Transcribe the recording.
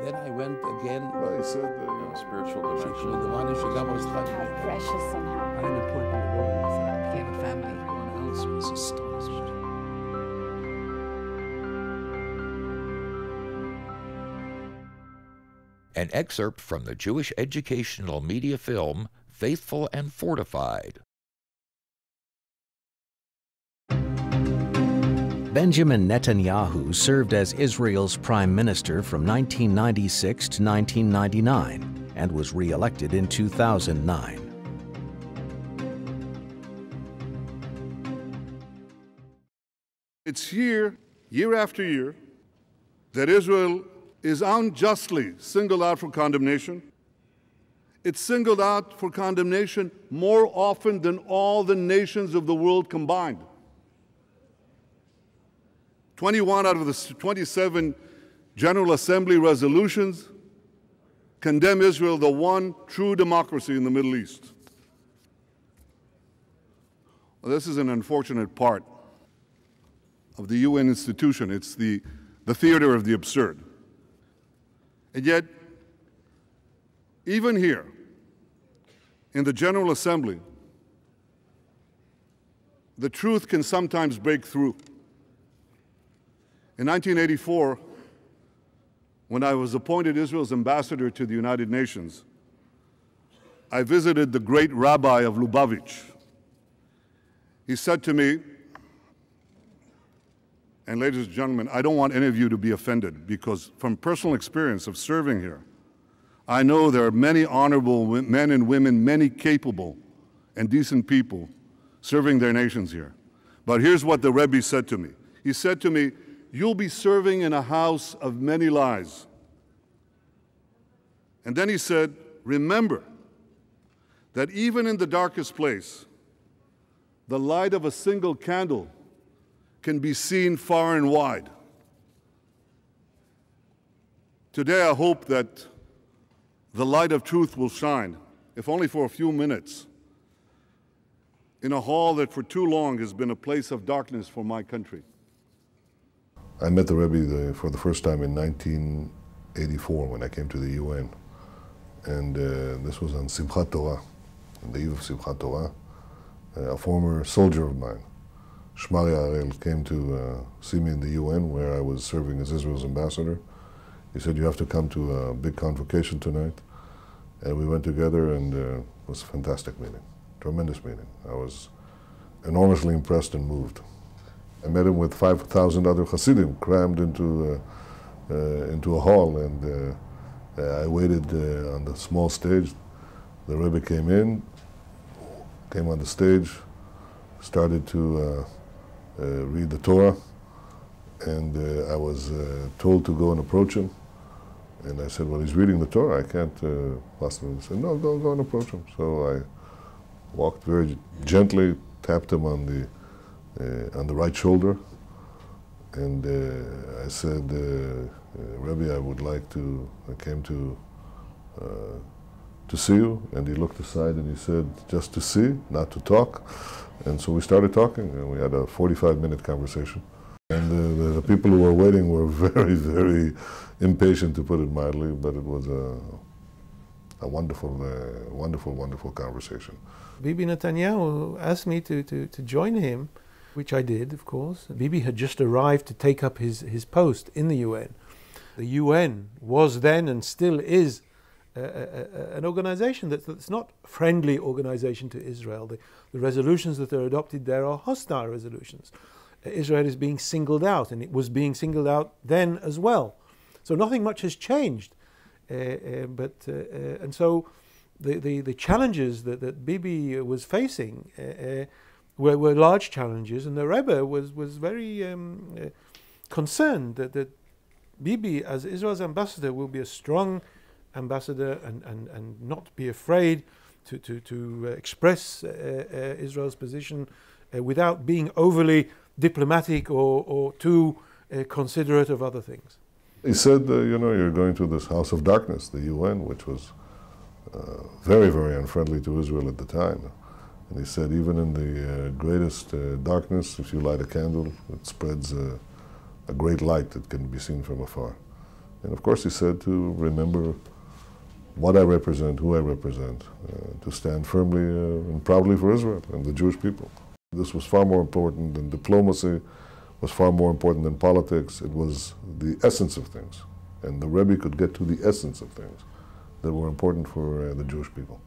Then I went again. Well, he said spiritual dimension. How precious and how important the role is. If you have a family. Everyone else was astonished. An excerpt from the Jewish educational media film, Faithful and Fortified. Benjamin Netanyahu served as Israel's prime minister from 1996 to 1999 and was re-elected in 2009. it's here, year after year, that Israel is unjustly singled out for condemnation. It's singled out for condemnation more often than all the nations of the world combined. 21 out of the 27 General Assembly resolutions condemn Israel, the one true democracy in the Middle East. Well, this is an unfortunate part of the UN institution. It's the theater of the absurd. And yet, even here, in the General Assembly, the truth can sometimes break through. In 1984, when I was appointed Israel's ambassador to the United Nations, I visited the great rabbi of Lubavitch. He said to me, and ladies and gentlemen, I don't want any of you to be offended, because from personal experience of serving here, I know there are many honorable men and women, many capable and decent people serving their nations here. But here's what the Rebbe said to me. He said to me, "You'll be serving in a house of many lies." And then he said, "Remember that even in the darkest place, the light of a single candle can be seen far and wide." Today, I hope that the light of truth will shine, if only for a few minutes, in a hall that for too long has been a place of darkness for my country. I met the Rebbe for the first time in 1984 when I came to the UN. And this was on Simchat Torah, on the eve of Simchat Torah. A former soldier of mine, Shmari Arel, came to see me in the UN where I was serving as Israel's ambassador. He said, "You have to come to a big convocation tonight." And we went together, and it was a fantastic meeting, tremendous meeting. I was enormously impressed and moved. I met him with 5,000 other Hasidim crammed into a hall, and I waited on the small stage. The Rebbe came in, came on the stage, started to read the Torah, and I was told to go and approach him. And I said, "Well, he's reading the Torah, I can't possibly." He said, "No, go and approach him." So I walked very gently, tapped him on the right shoulder, and I said, "Rebbe, I came to see you." And he looked aside and he said, "Just to see, not to talk." And so we started talking, and we had a 45-minute conversation. And the people who were waiting were very, very impatient, to put it mildly, but it was a wonderful, wonderful conversation. Bibi Netanyahu asked me to join him, which I did, of course. Bibi had just arrived to take up his post in the UN. The UN was then and still is an organization that's not a friendly organization to Israel. The resolutions that are adopted there are hostile resolutions. Israel is being singled out, and it was being singled out then as well. So nothing much has changed. And so the challenges that Bibi was facing were large challenges, and the Rebbe was very concerned that Bibi, as Israel's ambassador, will be a strong ambassador and not be afraid to express Israel's position without being overly diplomatic or too considerate of other things. He said, "You're going to this house of darkness, the UN, which was very, very unfriendly to Israel at the time." And he said, even in the greatest darkness, if you light a candle, it spreads a great light that can be seen from afar. And of course he said to remember what I represent, who I represent, to stand firmly and proudly for Israel and the Jewish people. This was far more important than diplomacy, was far more important than politics. It was the essence of things. And the Rebbe could get to the essence of things that were important for the Jewish people.